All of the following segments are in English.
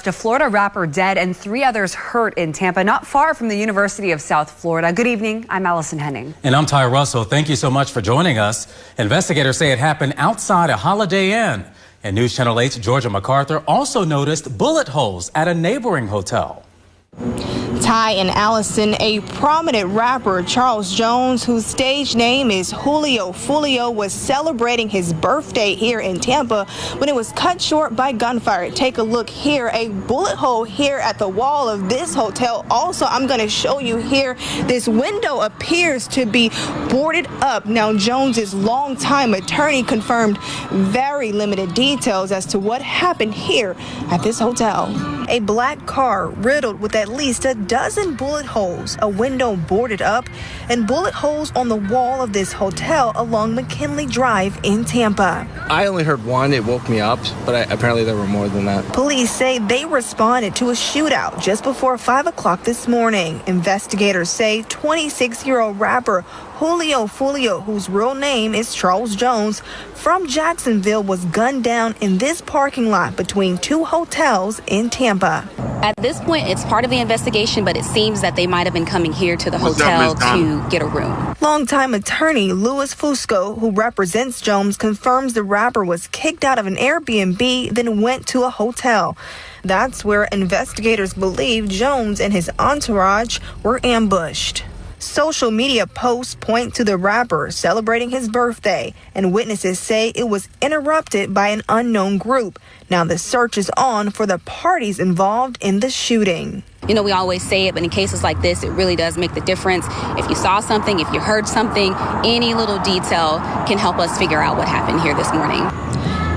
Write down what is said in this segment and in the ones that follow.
A Florida rapper dead and 3 others hurt in Tampa, not far from the University of South Florida. Good evening. I'm Allison Henning. And I'm Ty Russell. Thank you so much for joining us. Investigators say it happened outside a Holiday Inn. And News Channel 8's Georgia MacArthur also noticed bullet holes at a neighboring hotel. Ty and Allison, a prominent rapper, Charles Jones, whose stage name is Julio Foolio, was celebrating his birthday here in Tampa when it was cut short by gunfire. Take a look here, a bullet hole here at the wall of this hotel. Also, I'm going to show you here, this window appears to be boarded up. Now, Jones's longtime attorney confirmed very limited details as to what happened here at this hotel. A black car riddled with at least a dozen bullet holes, a window boarded up, and bullet holes on the wall of this hotel along McKinley Drive in Tampa. I only heard one. It woke me up, but apparently there were more than that. Police say they responded to a shootout just before 5 o'clock this morning. Investigators say 26-year-old rapper Julio Foolio, whose real name is Charles Jones, from Jacksonville, was gunned down in this parking lot between 2 hotels in Tampa. At this point, it's part of the investigation, but it seems that they might have been coming here to the hotel to get a room. Longtime attorney Louis Fusco, who represents Jones, confirms the rapper was kicked out of an Airbnb, then went to a hotel. That's where investigators believe Jones and his entourage were ambushed. Social media posts point to the rapper celebrating his birthday, and witnesses say it was interrupted by an unknown group. Now the search is on for the parties involved in the shooting. You know, we always say it, but in cases like this, it really does make the difference. If you saw something, if you heard something, any little detail can help us figure out what happened here this morning.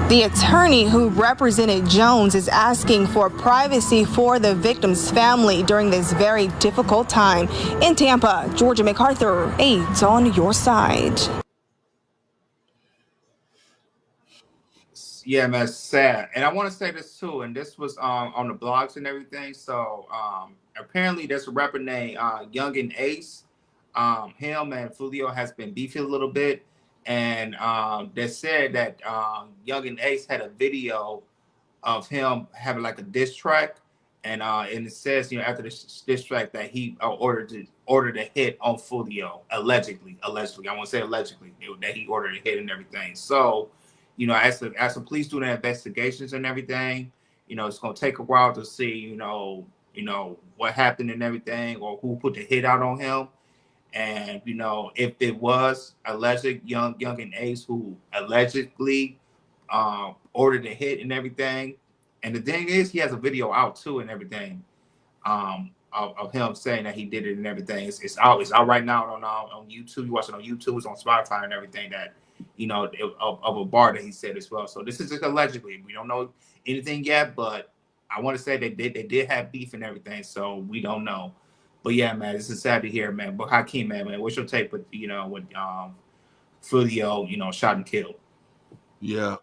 The attorney who represented Jones is asking for privacy for the victim's family during this very difficult time. In Tampa, Georgia MacArthur, 8 on your side. Yeah, man, it's sad. And I want to say this too, and this was on the blogs and everything. So apparently there's a rapper named Young and Ace. Him and Julio has been beefing a little bit. And they said that Young and Ace had a video of him having like a diss track, and it says, after the diss track that he ordered a hit on Julio, allegedly. I want to say allegedly that he ordered a hit and everything. So, as the police do their investigations and everything, it's gonna take a while to see, what happened and everything, or who put the hit out on him. And, if it was alleged Young and Ace who allegedly ordered a hit and everything. And the thing is, he has a video out too and everything of him saying that he did it and everything. It's out right now on YouTube. You watch it on YouTube, it's on Spotify and everything that, of a bar that he said as well. So this is just allegedly. We don't know anything yet, but I want to say they did have beef and everything. So we don't know. But yeah, man, this is sad to hear, man. But Hakeem, man, what's your take with with Julio, shot and killed? Yeah.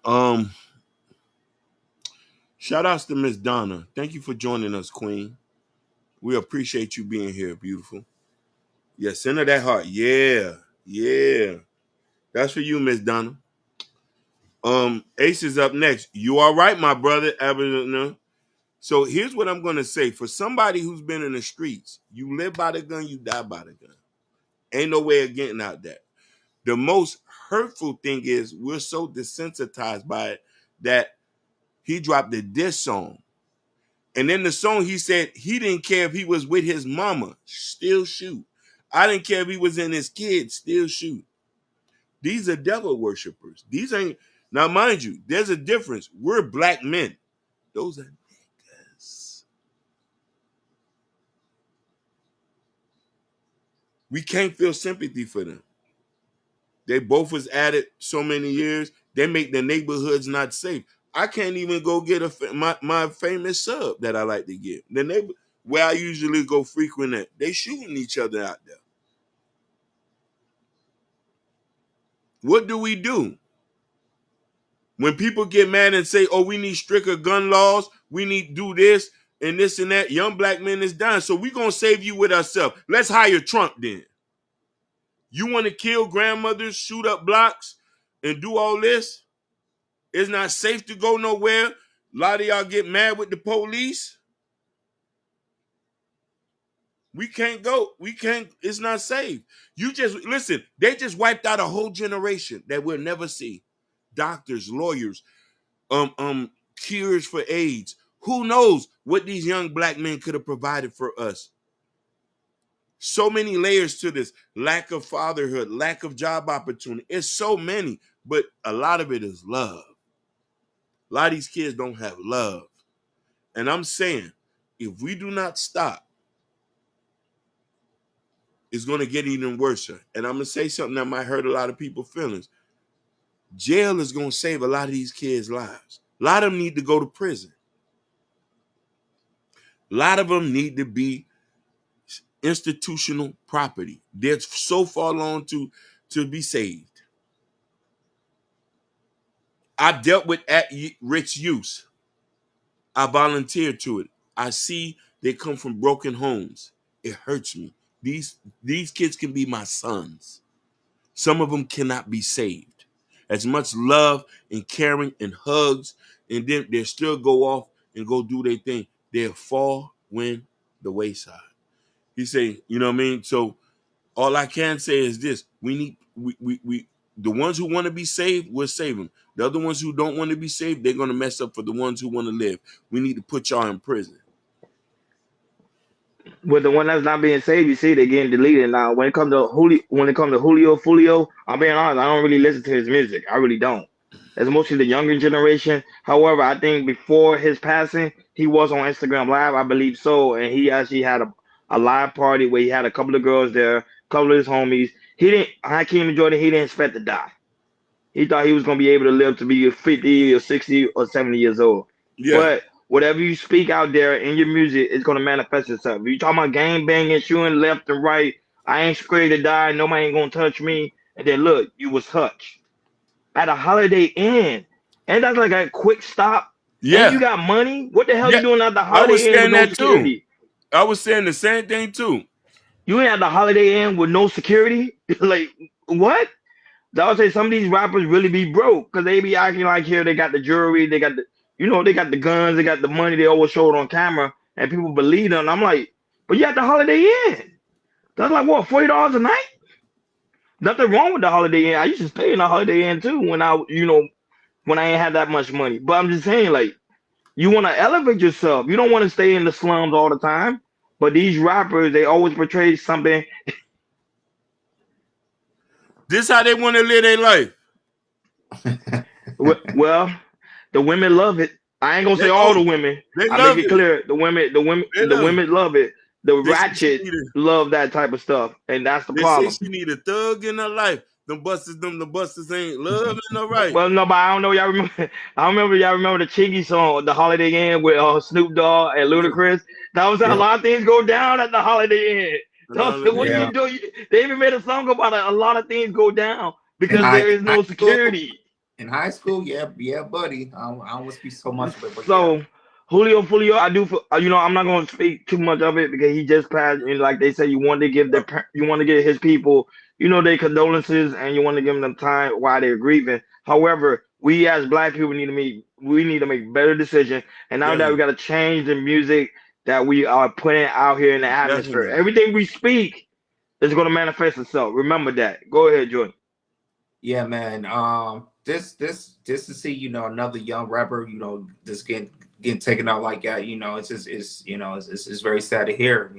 Shout outs to Miss Donna. Thank you for joining us, Queen. We appreciate you being here, beautiful. Yeah, send her that heart. Yeah. That's for you, Miss Donna. Ace is up next. You all right, my brother? So here's what I'm going to say. For somebody who's been in the streets, you live by the gun, you die by the gun. Ain't no way of getting out that. The most hurtful thing is we're so desensitized by it that he dropped a diss song. And in the song, he said he didn't care if he was with his mama, still shoot. I didn't care if he was in his kids, still shoot. These are devil worshipers. These ain't, now mind you, there's a difference. We're black men. Those are niggas. We can't feel sympathy for them. They both was at it so many years. They make the neighborhoods not safe. I can't even go get my famous sub that I like to get. The neighbor where I usually go frequent at. They shooting each other out there. What do we do? When people get mad and say, oh, we need stricter gun laws, we need to do this and this and that, young black men is dying. So we're going to save you with ourselves. Let's hire Trump then. You want to kill grandmothers, shoot up blocks, and do all this? It's not safe to go nowhere. A lot of y'all get mad with the police. We can't go. We can't. It's not safe. You just listen. They just wiped out a whole generation that we'll never see. Doctors, lawyers, cures for AIDS. Who knows what these young black men could have provided for us? So many layers to this. Lack of fatherhood, lack of job opportunity. It's so many, but a lot of it is love. A lot of these kids don't have love. And I'm saying, if we do not stop, it's going to get even worse. And I'm going to say something that might hurt a lot of people's feelings. Jail is going to save a lot of these kids' lives. A lot of them need to go to prison. A lot of them need to be institutional property. They're so far along to be saved. I've dealt with at-risk youth. I volunteered to it. I see they come from broken homes. It hurts me. These kids can be my sons. Some of them cannot be saved. As much love and caring and hugs, and then they still go off and go do their thing. They'll fall when the wayside. He say, you know what I mean? So all I can say is this: we the ones who want to be saved, we'll save them. The other ones who don't want to be saved, they're gonna mess up for the ones who want to live. We need to put y'all in prison. With the one that's not being saved, you see they're getting deleted now. When it comes to Julio Foolio, I'm being honest, I don't really listen to his music. I really don't. It's mostly the younger generation. However, I think before his passing, he was on Instagram Live, I believe so, and he actually had a live party where he had a couple of girls there, a couple of his homies. Hakeem Jordan, he didn't expect to die. He thought he was going to be able to live to be 50 or 60 or 70 years old. Yeah. But whatever you speak out there in your music, it's going to manifest itself. If you talking about gang banging, shooting left and right, I ain't scared to die, nobody ain't going to touch me. And then look, you was touched at a Holiday Inn. And that's like a quick stop. Yeah. And you got money? What the hell Yeah. you doing at the I was Holiday Inn saying with no that security? too. I was saying the same thing too. You ain't at the Holiday Inn with no security? Like, what? I would say some of these rappers really be broke because they be acting like here they got the jewelry, they got they got the guns, they got the money, they always show it on camera, and people believe them. I'm like, but you at the Holiday Inn. That's like what, $40 a night? Nothing wrong with the Holiday Inn. I used to stay in the Holiday Inn too when when I ain't had that much money. But I'm just saying, like, you want to elevate yourself. You don't want to stay in the slums all the time. But these rappers, they always portray something. This how they want to live their life. Well, the women love it. I ain't gonna say all the women. I make it clear. The women love it. The ratchet love that type of stuff, and that's the problem. They say she need a thug in her life. The busters ain't loving her right. Well, no, but I don't know. Y'all remember? Y'all remember the Chingy song, "The Holiday Inn" with Snoop Dogg and Ludacris. That was how a lot of things go down at the Holiday Inn. What do you do? They even made a song about it. A lot of things go down because there is no security. In high school, yeah, buddy. I don't want to speak so much of it. But so, yeah. Julio Foolio, I do. I'm not going to speak too much of it because he just passed. And like they say, you want to give his people, their condolences, and you want to give them time while they're grieving. However, we as Black people need to make better decisions. And now that we got to change the music that we are putting out here in the atmosphere. Everything we speak is going to manifest itself. Remember that. Go ahead, Jordan. Yeah, man. Just to see, another young rapper, just getting taken out like that, it's very sad to hear,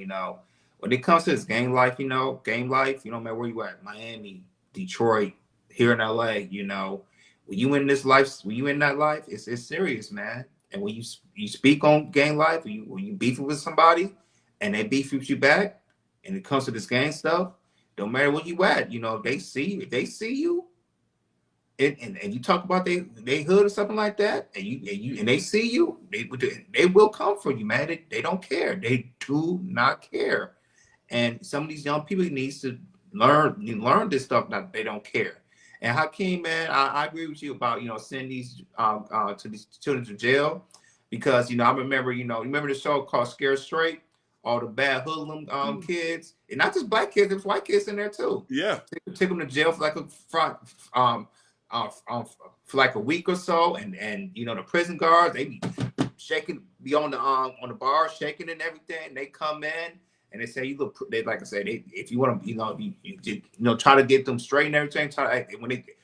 when it comes to this game life, no matter where you at, Miami, Detroit, here in LA, when you in this life, when you in that life, it's serious, man. And when you speak on gang life, when you beef with somebody and they beef with you back, and it comes to this gang stuff, don't matter where you at, if they see you, and you talk about they hood or something like that, and they see you, they will come for you, man. They don't care. They do not care. And some of these young people needs to learn this stuff that they don't care. And Hakeem, man, I agree with you about sending these to these children to jail, because I remember remember the show called Scared Straight, all the bad hoodlum kids, and not just black kids, there's white kids in there too. Yeah, take them to jail for like for like a week or so, and the prison guards, they be shaking, be on the bar shaking and everything. They come in and they say you look. They like I said, if you want to, you try to get them straight and everything.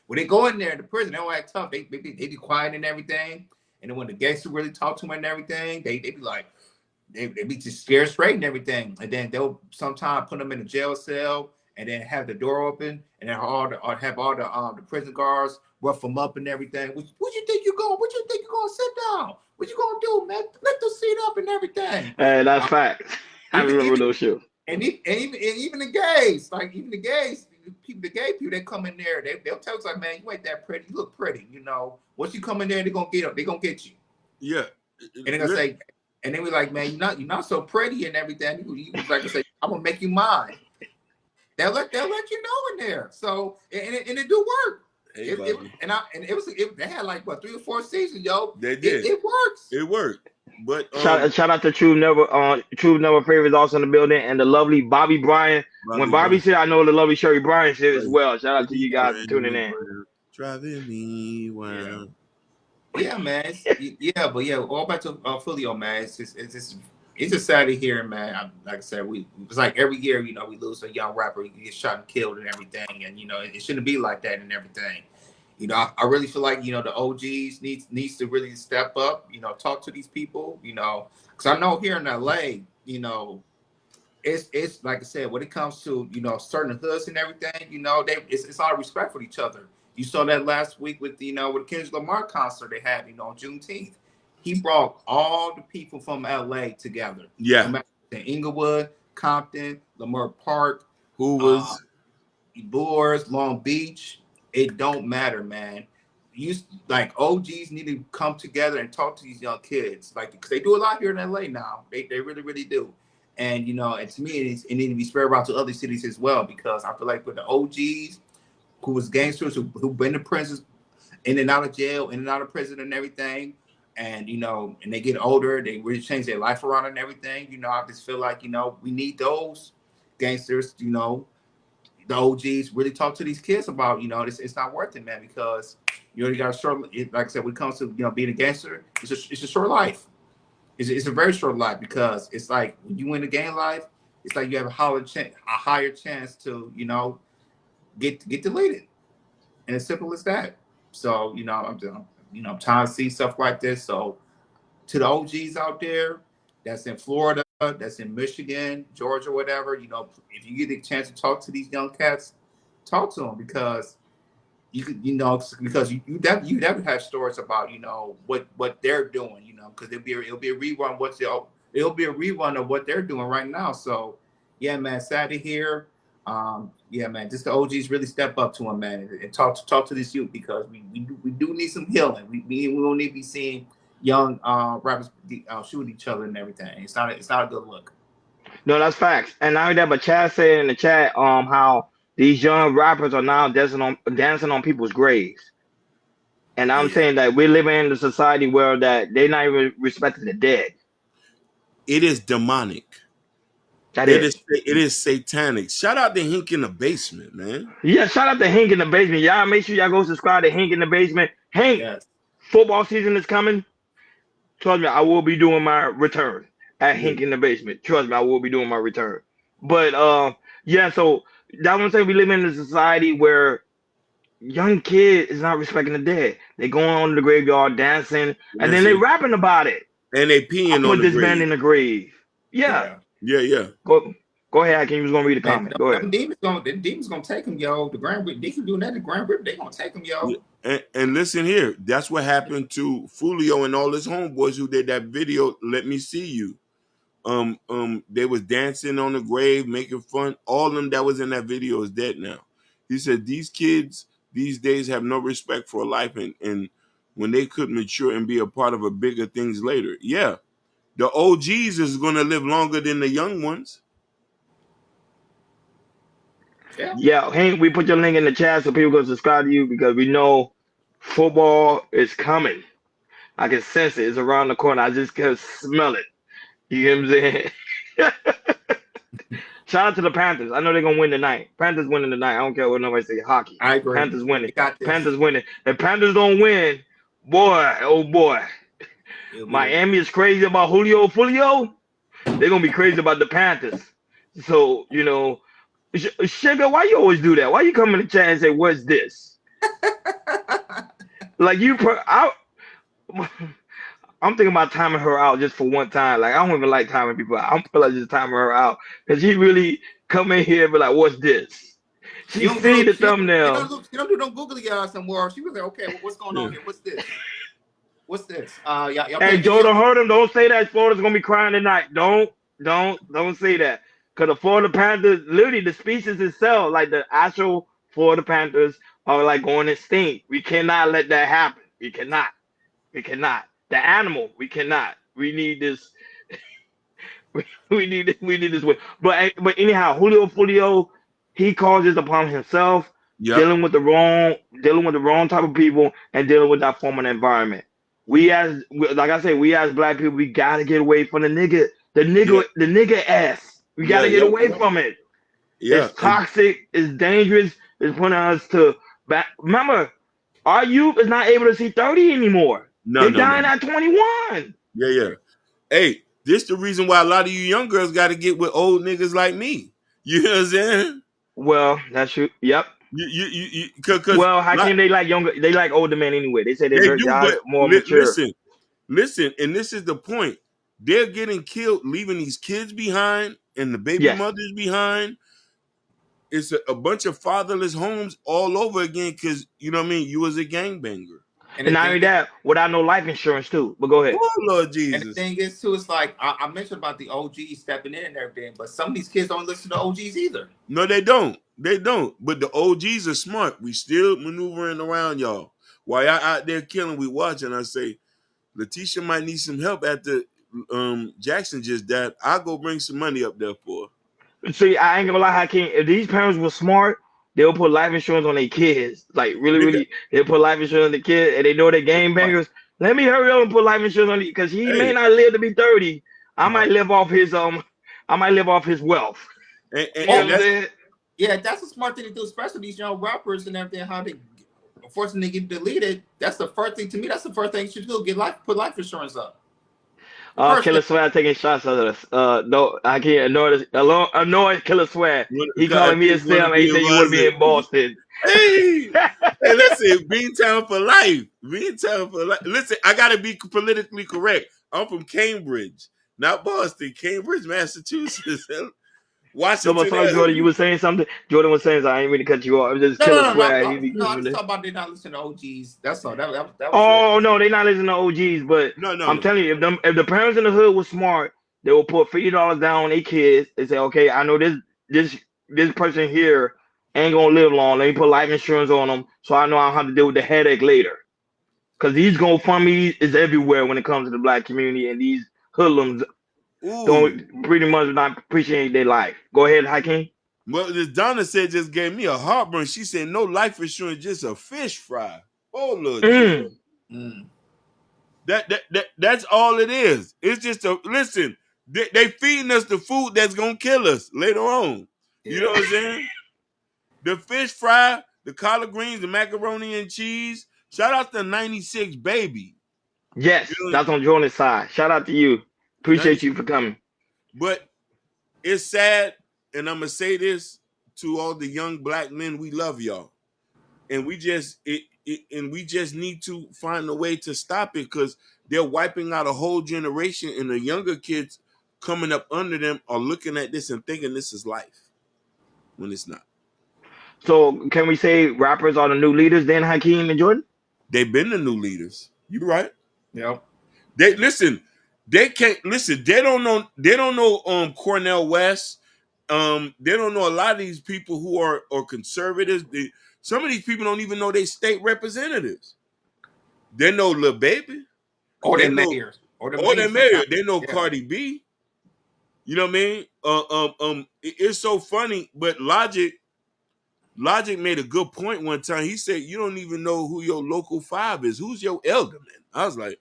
When they go in there in the prison, they don't act tough. They be quiet and everything. And then when the gangster really talk to them and everything, they be like. They be just scared straight and everything, and then they'll sometimes put them in a jail cell, and then have the door open, and then have all the prison guards rough them up and everything. What you think you going? What you think you gonna sit down? What you gonna do, man? Let them seat up and everything. That's facts. I remember those shows. And even the gays, the gay people that come in there, they'll tell us like, man, you ain't that pretty. You look pretty. Once you come in there, they're gonna get up. They're gonna get you. Yeah. And they're gonna say. And then we're like, man, you're not so pretty and everything. You like I say, I'm gonna make you mine. They'll let you know in there. So and it do work. Hey, They had like what 3 or 4 seasons, yo. They did. It works. It worked. But shout out to True Never Favors also in the building, and the lovely Bobby Bryan. When Bobby said, I know the lovely Sherry Bryan said as well. Shout out to you guys for tuning in. Driving me wild. Yeah, man. All back to Foolio, man. It's just sad to hear, man. Like I said, it's like every year, we lose a young rapper, he gets shot and killed and everything, and it shouldn't be like that and everything. I really feel like the OGs needs to really step up. Talk to these people. Because I know here in LA, it's like I said, when it comes to certain hoods and everything, it's all respect for each other. You saw that last week with with the Kendrick Lamar concert they had, on Juneteenth. He brought all the people from LA together. Yeah. No matter Inglewood, Compton, Lamar Park, Hoovers, Boers, Long Beach. It don't matter, man. OGs need to come together and talk to these young kids, because they do a lot here in LA now. They really, really do. And and to me, it needs to be spread around to other cities as well, because I feel like with the OGs, who was gangsters, who've been to prisons, in and out of jail, in and out of prison and everything. And, and they get older, they really change their life around and everything. I just feel like, we need those gangsters, the OGs really talk to these kids about, it's not worth it, man, because, you got a short, like I said, when it comes to, being a gangster, it's a short life. It's a very short life, because it's like when you win a gang life, it's like you have a higher chance to, get deleted, and as simple as that. So I'm trying to see stuff like this. So to the OGs out there, that's in Florida, that's in Michigan, Georgia, whatever, if you get a chance to talk to these young cats, talk to them, because you could, because you definitely have stories about what they're doing, because it'll be a rerun of what they're doing right now. So yeah, man, sad to hear. Yeah, man, just the OGs really step up to him, man, and talk to this youth, because we do need some healing. We don't need to be seeing young rappers shoot each other and everything. It's not a good look. No, that's facts. And not only that, but Chad said in the chat how these young rappers are now dancing on people's graves. And I'm saying that we're living in a society where that they're not even respecting the dead. It is demonic. It is satanic. Shout out to Hink in the Basement, man. Yeah, shout out to Hink in the Basement. Y'all make sure y'all go subscribe to Hink in the Basement. Hink, yes. Football season is coming. Trust me, I will be doing my return at Hink in the Basement. Trust me, I will be doing my return. But yeah, so that's what I'm saying. We live in a society where young kids is not respecting the dead. They going on the graveyard dancing, and then they rapping about it. And they peeing on the grave. Put this man in the grave. Yeah. Go ahead, Hakeem. You was gonna read the comment. Go ahead. The demons gonna take him, yo. The Grand Rip, they keep doing that. The Grand Rip, they gonna take him, yo. And listen here, that's what happened to Foolio and all his homeboys who did that video. Let Me See You. They was dancing on the grave, making fun. All of them that was in that video is dead now. He said these kids these days have no respect for life, and when they could mature and be a part of a bigger things later. Yeah. The OGs is going to live longer than the young ones. Yeah, Hank, we put your link in the chat so people go subscribe to you, because we know football is coming. I can sense it. It's around the corner. I just can smell it. You get what I'm saying? Shout out to the Panthers. I know they're going to win tonight. Panthers winning tonight. I don't care what nobody say. Hockey. I agree. Panthers winning. Panthers winning. If Panthers don't win, boy, oh boy. Miami is crazy about Julio Foolio. They're gonna be crazy about the Panthers. So Sugar, why you always do that? Why you come in the chat and say, "What's this?" Like I'm thinking about timing her out just for one time. Like I don't even like timing people out. I'm feel like just timing her out because she really come in here and be like, "What's this?" She see the thumbnail. She don't do no googly eyes somewhere. She was like, "Okay, well, what's going on here? What's this? What's this?" Y'all Hey, Joe, don't hurt him. Don't say that Florida's gonna be crying tonight. Don't say that. Because the Florida Panthers, literally the species itself, like the actual Florida Panthers, are like going extinct. We cannot let that happen. We cannot. The animal, we cannot. We need this. we need this way. But anyhow, Julio Foolio, he calls this upon himself, dealing with the wrong type of people and dealing with that form of environment. We as black people, we gotta get away from the nigga ass. We gotta get away from it. Yeah. It's toxic, it's dangerous, it's putting us to back. Remember, our youth is not able to see 30 anymore. They're dying at 21. Yeah. Hey, this the reason why a lot of you young girls gotta get with old niggas like me. You know what I'm saying? Well, that's true. Yep. Well, how can they like younger? They like older men anyway. They say they're more mature. Listen, and this is the point. They're getting killed, leaving these kids behind and the baby mothers behind. It's a bunch of fatherless homes all over again because, you know what I mean, you was a gangbanger. And not only that, without no life insurance too. But go ahead. Oh, Lord Jesus. And the thing is too, it's like I mentioned about the OGs stepping in and everything, but some of these kids don't listen to OGs either. No, they don't. But the OGs are smart. We still maneuvering around y'all. While y'all out there killing, we watching. I say, Letitia might need some help after Jackson just died. I'll go bring some money up there for her. See, I ain't gonna lie, Hakeem. If these parents were smart, they'll put life insurance on their kids. Like really, they'll put life insurance on the kids, and they know they're game bangers. Let me hurry up and put life insurance on it because he may not live to be 30. I might live off his wealth. That's a smart thing to do, especially these young rappers and everything. How they unfortunately get deleted. That's the first thing to me. That's the first thing you should do. Put life insurance up. Killer Swag taking shots at us. No, I can't annoy Killer Swag. He calling me a Sam. He said you want to be in Boston. Hey, listen, Beantown for life. Listen, I gotta be politically correct. I'm from Cambridge, not Boston. Cambridge, Massachusetts. Washington. No, but sorry, Jordan, you were saying something. Jordan was saying something. I didn't mean to cut you off. It was just Killer Swag. I'm just talking about they not listening to OGs. That's all. That was no, they not listening to OGs. But I'm telling you, if the parents in the hood were smart, they will put $50 down on their kids and say, okay, I know this person here ain't gonna live long. Let me put life insurance on them, so I know I don't have to deal with the headache later. Because these GoFundMe is everywhere when it comes to the black community, and these hoodlums don't pretty much not appreciate their life. Go ahead, Hakeem. Well, this Donna said just gave me a heartburn. She said no life insurance, just a fish fry. Oh, Lord. That's all it is. It's just listen. They feeding us the food that's gonna kill us later on. You know what I'm saying? The fish fry, the collard greens, the macaroni and cheese. Shout out to 96 Baby. Yes, that's on Jordan's side. Shout out to you. Appreciate you for coming. But it's sad, and I'm gonna say this to all the young black men: we love y'all, and we just need to find a way to stop it because they're wiping out a whole generation, and the younger kids coming up under them are looking at this and thinking this is life when it's not. So can we say rappers are the new leaders then, Hakeem and Jordan? They've been the new leaders. You're right. Yep. They can't listen. They don't know Cornel West. They don't know a lot of these people who are conservatives. Some of these people don't even know they state representatives. They know Lil Baby. Or their mayors. They know Cardi B. You know what I mean? It's so funny, but Logic made a good point one time. He said, you don't even know who your local 5 is. Who's your elderman? I was like,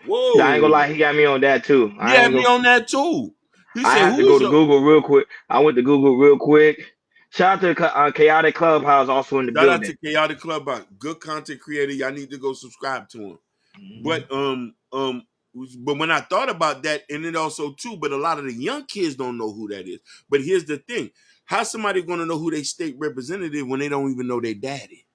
whoa. I ain't gonna lie, he got me on that too. He had me on that too. He I had to go to Google real quick. I went to Google real quick. Shout out to Chaotic Clubhouse also in the building. Shout out to Chaotic Clubhouse. Good content creator. Y'all need to go subscribe to him. But But when I thought about that, and then also too, but a lot of the young kids don't know who that is. But here's the thing: how's somebody going to know who they state representative when they don't even know their daddy?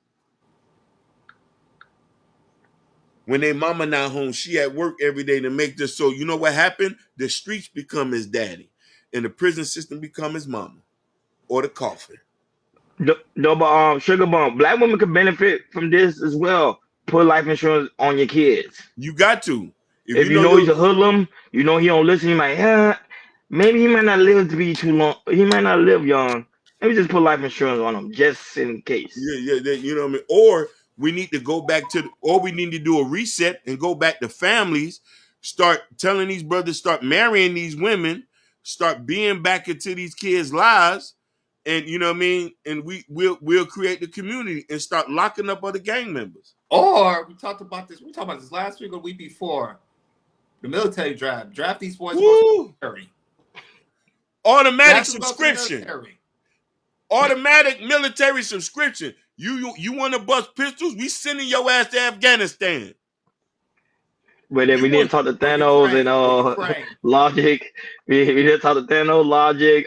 When their mama not home, she at work every day to make this. So you know what happened? The streets become his daddy, and the prison system become his mama, or the coffin. No, but Sugar Bump, black women could benefit from this as well. Put life insurance on your kids. You got to. If you know he's a hoodlum, you know he don't listen. You might, maybe he might not live to be too long. He might not live young. Maybe just put life insurance on him just in case. Yeah, you know what I mean. Or we need to go back to, or we need to do a reset and go back to families. Start telling these brothers, start marrying these women, start being back into these kids' lives, and you know what I mean. And we'll create the community and start locking up other gang members. Or we talked about this. We talked about this last week or the week before. The military draft. Draft these boys. Military. Automatic subscription. Automatic military subscription. You want to bust pistols? We sending your ass to Afghanistan. But then we need to talk to Thanos and Logic. We need to talk to Thanos, Logic,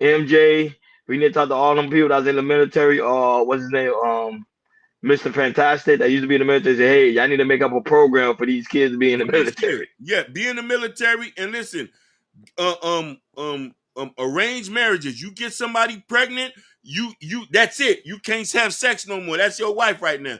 MJ. We need to talk to all them people that's in the military. What's his name? Mr. Fantastic that used to be in the military. Say, hey, y'all need to make up a program for these kids to be in the military. Yeah, be in the military and listen. Arranged marriages. You get somebody pregnant, you that's it. You can't have sex no more. That's your wife right now.